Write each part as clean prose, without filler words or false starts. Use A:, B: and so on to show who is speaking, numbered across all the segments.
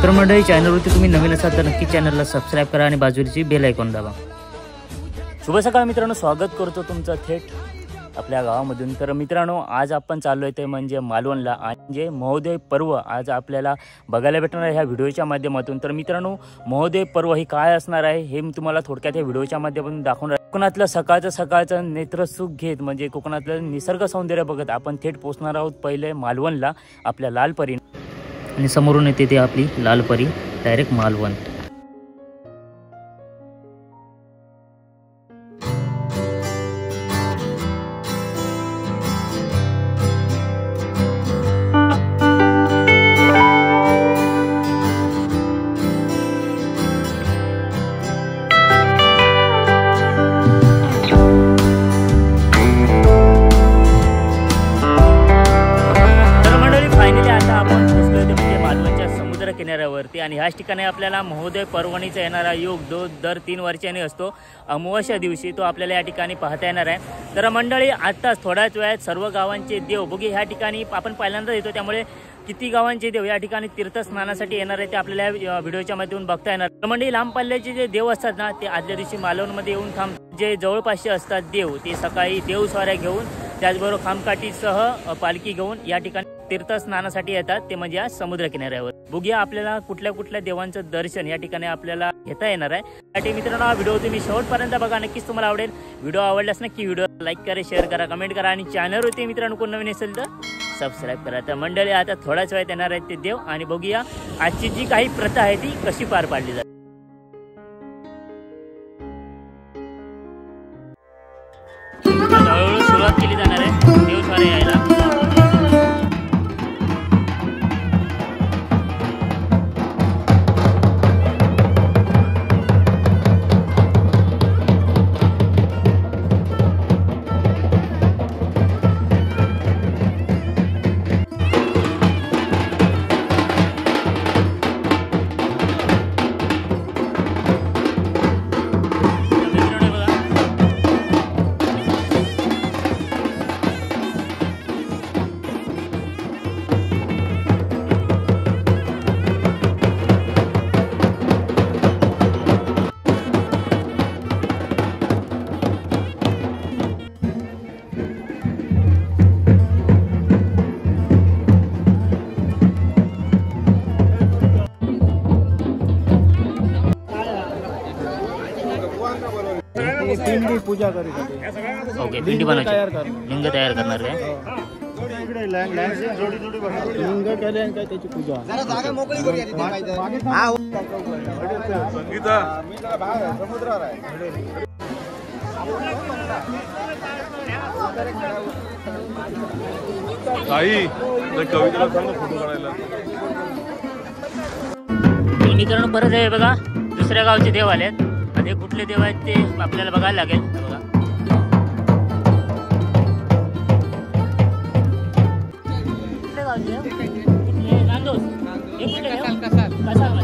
A: तर मंडळी, चॅनलवरती तुम्ही नवीन असाल तर नक्की चॅनलला सबस्क्राईब करा आणि बाजूची बेल आयकॉन दाबा। शुभ सकाळ मित्रांनो, स्वागत करतो तुमचं थेट आपल्या गावामधून। तर मित्रांनो, आज आपण चाललो आहे ते म्हणजे मालवणला, म्हणजे महोदय पर्व आज आपल्याला बघायला भेटणार आहे ह्या व्हिडिओच्या माध्यमातून। तर मित्रांनो, महोदय पर्व ही काय असणार आहे हे मी तुम्हाला थोडक्यात या व्हिडिओच्या माध्यमातून दाखवणार आहे। कोकणातलं सकाळचं नेत्रसुख घेत म्हणजे कोकणातलं निसर्ग सौंदर्य बघत आपण थेट पोहोचणार आहोत पहिले मालवणला, आपल्या लालपरी, आणि समोरून येते ती आपली लालपरी डायरेक्ट मालवण। किनाऱ्यावरती आणि ह्याच ठिकाणी आपल्याला महोदय पर्वणीचा येणारा योग दर 3 वर्षांनी असतो। अमावस्या दिवशी तो आपल्याला या ठिकाणी पाहता येणार आहे। तर मंडळी, आत्ताच थोड्याच वेळात सर्व गावांचे देव बघू ह्या ठिकाणी आपण पहिल्यांदा येतो, त्यामुळे किती गावांचे देव या ठिकाणी तीर्थस्नानासाठी येणार आहे ते आपल्याला या व्हिडिओच्या माध्यमातून बघता येणार। तर मंडळी, लांब पल्ल्याचे जे देव असतात ना, ते आदल्या दिवशी मालवणमध्ये येऊन जे जवळपासचे असतात देव, ते सकाळी देवस्वाऱ्या घेऊन त्याचबरोबर खामकाठीसह पालखी घेऊन या ठिकाणी तीर्थस्नानासाठी येतात, ते म्हणजे आज समुद्र किनाऱ्यावर। बघूया आपल्याला कुठल्या कुठल्या देवांचं दर्शन या ठिकाणी आपल्याला घेता येणार आहे। त्यासाठी मित्रांनो, हा व्हिडिओ तुम्ही शेवटपर्यंत बघा, नक्कीच तुम्हाला आवडेल। व्हिडिओ आवडल्यास नक्की व्हिडिओ लाईक करा, शेअर करा, कमेंट करा आणि चॅनलवरती मित्रांनो कोण नवीन असेल तर सबस्क्राईब करा। तर मंडळी, आता थोड्याच वेळात येणार आहेत ते देव आणि बघूया आजची जी काही प्रथा आहे ती कशी पार पाडली जाते। हळूहळू सुरुवात केली जाणार आहे देवस्वाऱ्या यायला।
B: पिंडी पूजा करी।
A: ओके, पिंडी बनवायची, लिंग तयार करणार आहे।
B: लिंग केले आणि काय त्याची पूजा। जागा मोकळी करूया रे ते पाहिजे। हां, संगीता मी जरा बाहेर समुद्रावर आहे।
C: ताई, कवितेला सांग फोटो काढायला।
A: मित्रांनो, परत आहे बघा, दुसऱ्या गावचे देव आलेत आणि कुठले देव आहेत ते आपल्याला बघायला लागेल। बघा, कुठले गावचे नांदोस, हे कुठले देव? कसाल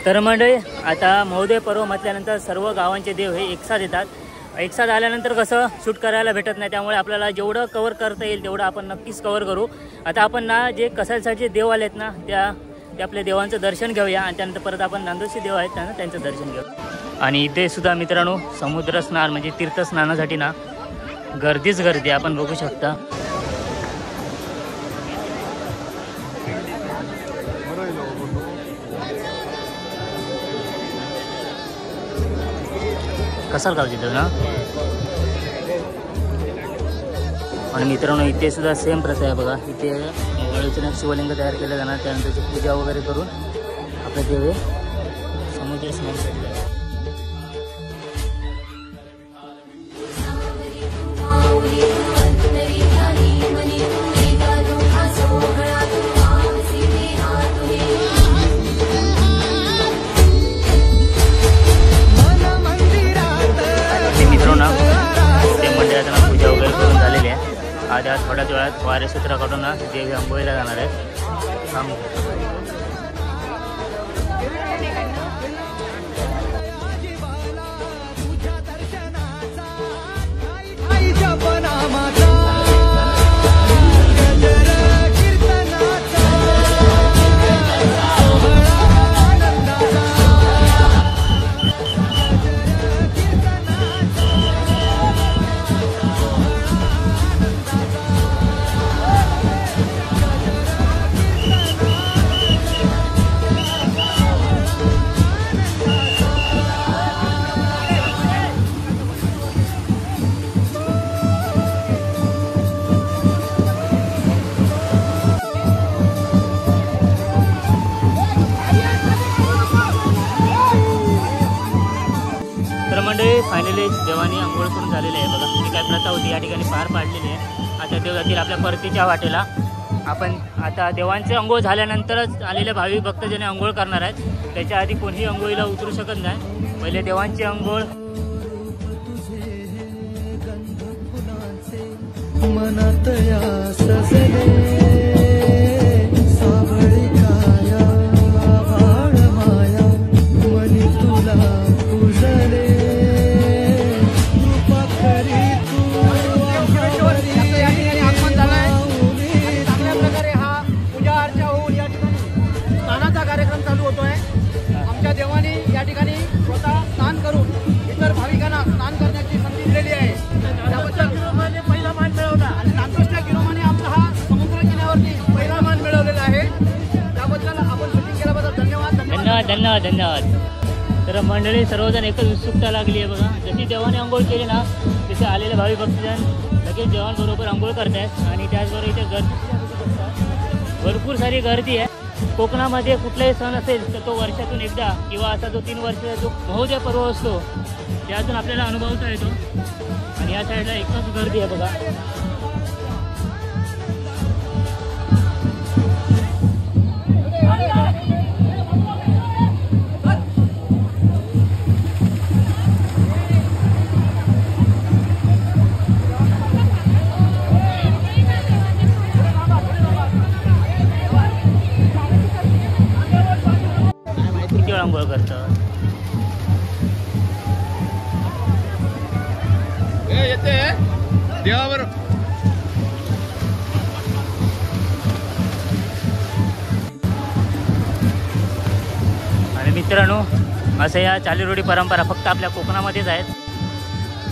A: तर मंडळी, आता महोदय पर्व म्हटल्यानंतर सर्व गावांचे देव हे एकसाथ येतात। एकसाथ आल्यानंतर कसं शूट करायला भेटत नाही, त्यामुळे आपल्याला जेवढं कव्हर करता येईल तेवढं आपण नक्कीच कव्हर करू। आता आपण ना जे कसालसाठी देव आलेत ना, ते आपल्या देवांचं दर्शन घेऊया आणि त्यानंतर परत आपण नांदोशी देव आहेत ना त्यांचं दर्शन घेऊ। आणि इथे सुद्धा मित्रांनो समुद्र स्नान म्हणजे तीर्थस्नानासाठी ना गर्दीच गर्दी आपण बघू शकता। कसाल गावचे देव ना। आणि मित्रांनो, इथे सुद्धा सेम प्रथा आहे बघा। इथे वळूचे शिवलिंग तयार केलं जाणार, त्यानंतर पूजा वगैरे करून आपले देव समुद्र स्नानासाठी मध्ये आज थोड्याच वेळात वारे सूत्राकडून देव अंघोळीला जाणार आहेत. मंडळी फायनली देवानी अंघोळ करून झालेली आहे बघा. ही काय प्रथा होती या ठिकाणी पार पाडलेली आहे. आता देव जातील आपल्या परतीच्या वाटेला. आपण आता देवांचे अंघोळ झाल्यानंतरच आलेल्या भाविक भक्तजने अंघोळ करणार आहेत. त्याच्या आधी कोणीही अंघोळीला उतरू शकत नाही. पहिले देवांची अंघोळ. धन्यवाद. तर मंडळी सर्वजण एकच उत्सुकता लागली आहे बघा. जशी देवाने अंघोळ केली ना तसे आलेले भावी भक्तजन लगेच देवांबरोबर अंघोळ करत आहेत. आणि त्याचबरोबर इथे गर्दी भरपूर सारी गर्दी आहे. कोकणामध्ये कुठलाही सण असेल तर तो वर्षातून एकदा किंवा असा जो 3 वर्षाचा जो महोदय पर्व असतो त्यातून आपल्याला अनुभवता येतो. आणि या साईडला एकच गर्दी आहे बघा. अंघोळ करतात
C: येते देवावर.
A: आणि मित्रांनो असं या चालीरूढी परंपरा फक्त आपल्या कोकणामध्येच आहेत.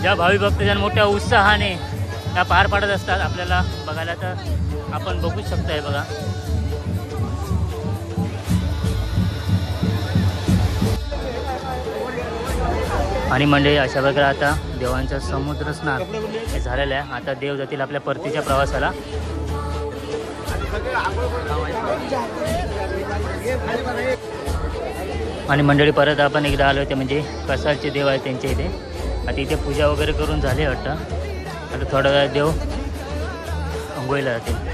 A: ज्या भावी भक्तजन मोठ्या उत्साहाने त्या पार पाडत असतात. आपल्याला बघायला तर आपण बघूच शकताय बघा. आणि म्हणजे अशा प्रकारे आता देवांचा समुद्र स्नान हे झालेलं आहे. आता देव जातील आपल्या परतीच्या प्रवासाला. आणि मंडळी परत आपण एकदा आलो ते म्हणजे कसालचे देव आहेत त्यांच्या इथे. आता इथे पूजा वगैरे करून झाली वाटतं. आता थोडा वेळ देव अंघोळीला जातील.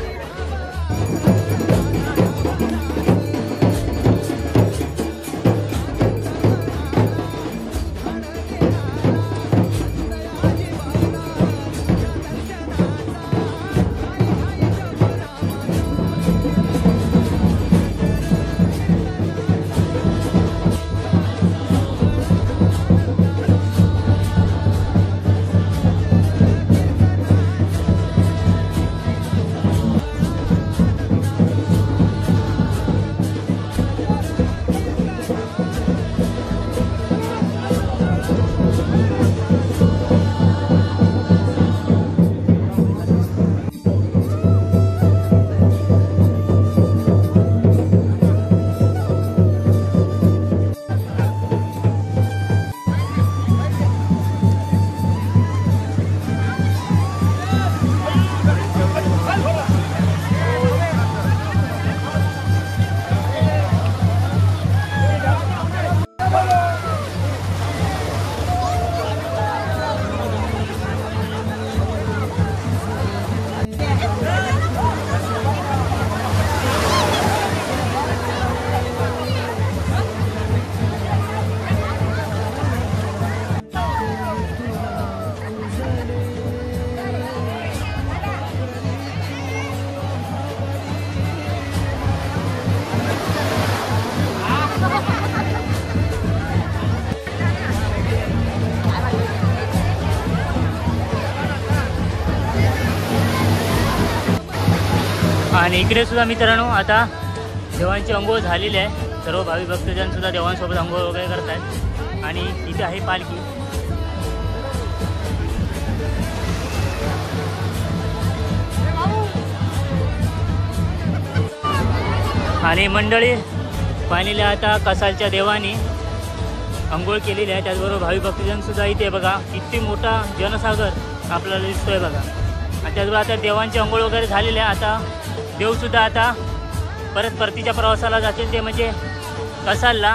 A: आणि इकडे सुद्धा मित्रांनो आता देवांची अंघोळ झालेली आहे. सर्व भावी भक्तजन सुद्धा देवांसोबत अंघोळ वगैरे करत आहेत. आणि इथे आहे पालखी. आणि मंडळी फायनली आता कसालच्या देवानी अंघोळ केलेली आहे. त्याचबरोबर भावी भक्तजन सुद्धा इथे बघा किती मोठा जनसागर आपल्याला दिसतोय बघा. आणि त्याचबरोबर आता देवांची अंघोळ वगैरे झालेली आहे. आता देवसुद्धा आता परतीच्या प्रवासाला जातील, ते म्हणजे कसालला.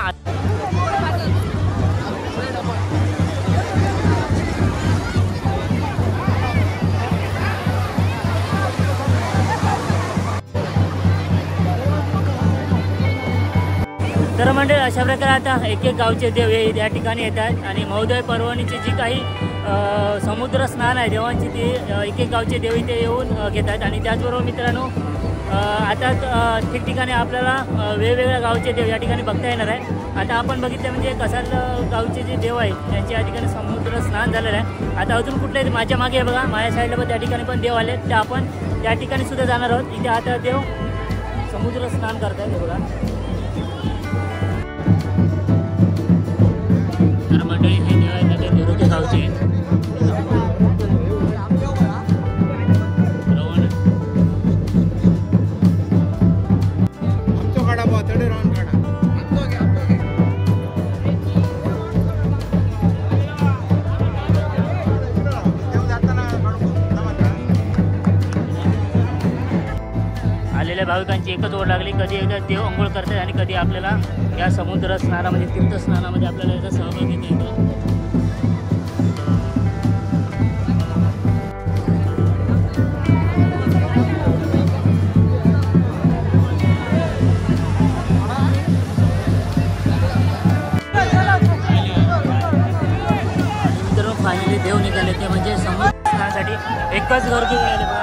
A: तर मंडळी अशा प्रकारे आता एक एक गावचे देव हे या ठिकाणी येतात. आणि महोदय पर्वणीची जी काही समुद्र स्नान आहे देवांची, ती एक एक गावचे देव इथे येऊन घेतात. आणि त्याचबरोबर मित्रांनो आता ठिकठिकाणी आपल्याला वेगवेगळ्या गावचे देव या ठिकाणी बघता येणार आहे. आता आपण बघितलं म्हणजे कसाल गावचे जे देव आहेत त्यांच्या या ठिकाणी समुद्र स्नान झालेलं आहे. आता अजून कुठले माझ्या मागे बघा, माझ्या साईडला पण त्या ठिकाणी पण देव आले, ते आपण त्या ठिकाणी सुद्धा जाणार आहोत. इथे आता देव समुद्र स्नान करतात हे बघा. तर मंडळी हे देव आहेत ते देवच्या गावचे. आलेल्या भाविकांची एकच ओढ लागली, कधी एकदा देव अंघोळ करतात आणि कधी आपल्याला या समुद्र स्नानामध्ये तीर्थस्नानामध्ये आपल्याला याचा सहभाग घेता येतो. मित्रांनो फायनली देव निघाले ते म्हणजे समुद्र स्नानासाठी एकच गर्दी मिळाली बघा.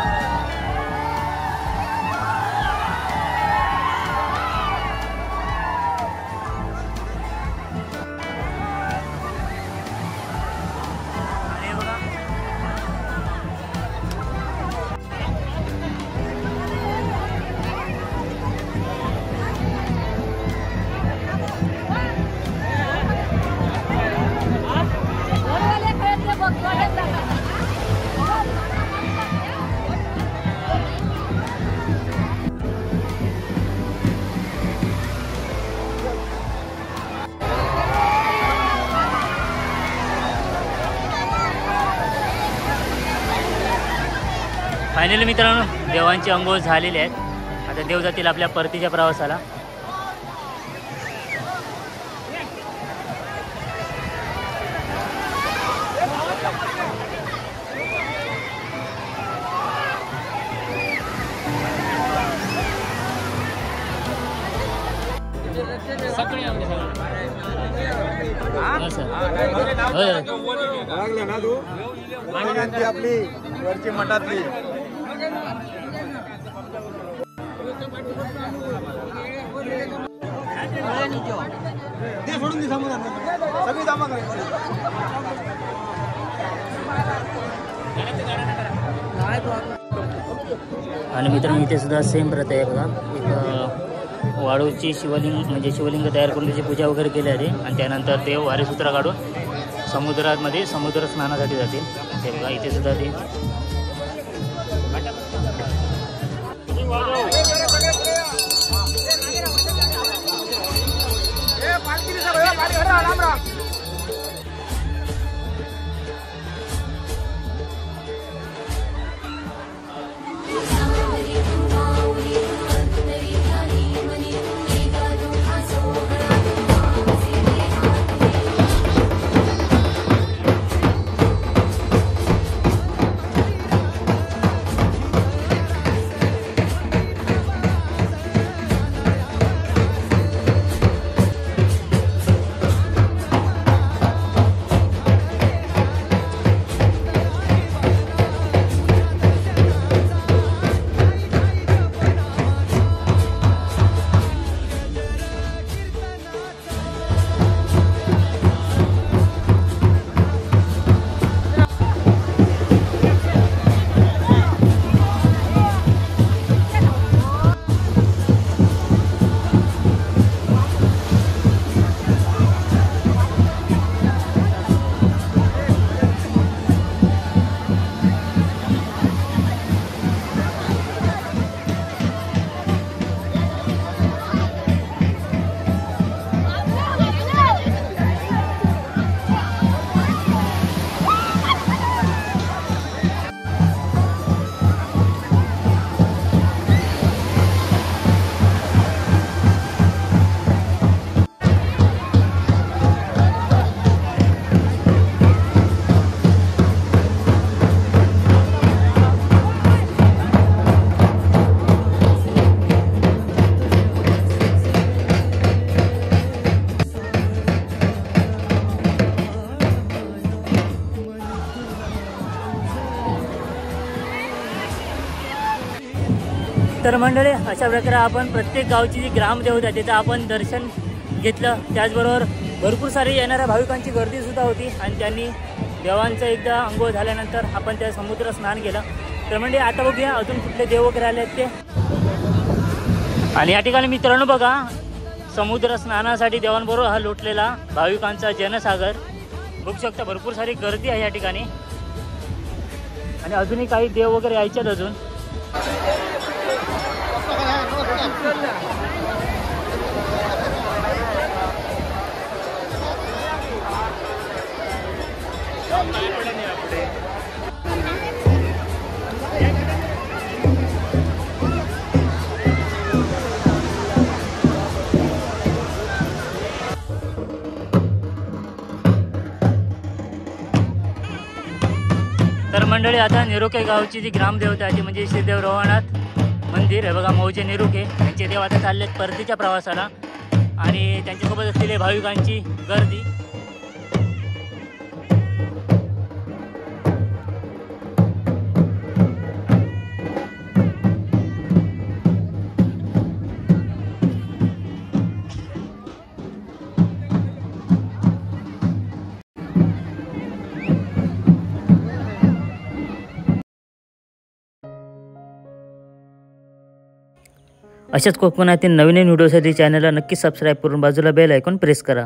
A: फायनली मित्रांनो देवांची अंघोळ झालेली आहेत. आता देव जातील आपल्या परतीच्या प्रवासाला.
B: आपली वरची मठातली सगळी जमा
A: आणि मित्रांनो इथे सुद्धा सेम प्रथा आहे बघा. एक वाळूची शिवलिंग म्हणजे शिवलिंग तयार करून त्याची पूजा वगैरे केली जाते. आणि त्यानंतर देव वारेसूत्र काढून समुद्रामध्ये समुद्र स्नानासाठी जातील. ते बघा इथे सुद्धा ते तर मंडळी अशा प्रकारे आपण प्रत्येक गावची जी ग्रामदेवता आहे त्याचं आपण दर्शन घेतलं. त्याचबरोबर भरपूर सारी येणाऱ्या भाविकांची गर्दीसुद्धा होती आणि त्यांनी देवांचं एकदा अंघोळ झाल्यानंतर आपण त्या समुद्र स्नान केलं. तर म्हणजे आता बघूया अजून कुठले देव वगैरे आले आहेत ते. आणि या ठिकाणी मित्रांनो बघा समुद्र स्नानासाठी देवांबरोबर हा लोटलेला भाविकांचा जनसागर बघू शकता. भरपूर सारी गर्दी आहे या ठिकाणी आणि अजूनही काही देव वगैरे यायच्यात अजून. तर मंडळी आता निरोके गावची जी ग्रामदेवता आहे ती म्हणजे श्री देव रोहनाथ मंदिर आहे बघा. मौजे निरोके त्यांचे देव आता चाललेत परतीच्या प्रवासाला आणि त्यांच्यासोबत असलेले भाविकांची गर्दी. अशाच कोकणातील नवीन व्हिडिओसाठी चॅनलला नक्की सबस्क्राईब करून बाजूला बेल आयकॉन प्रेस करा.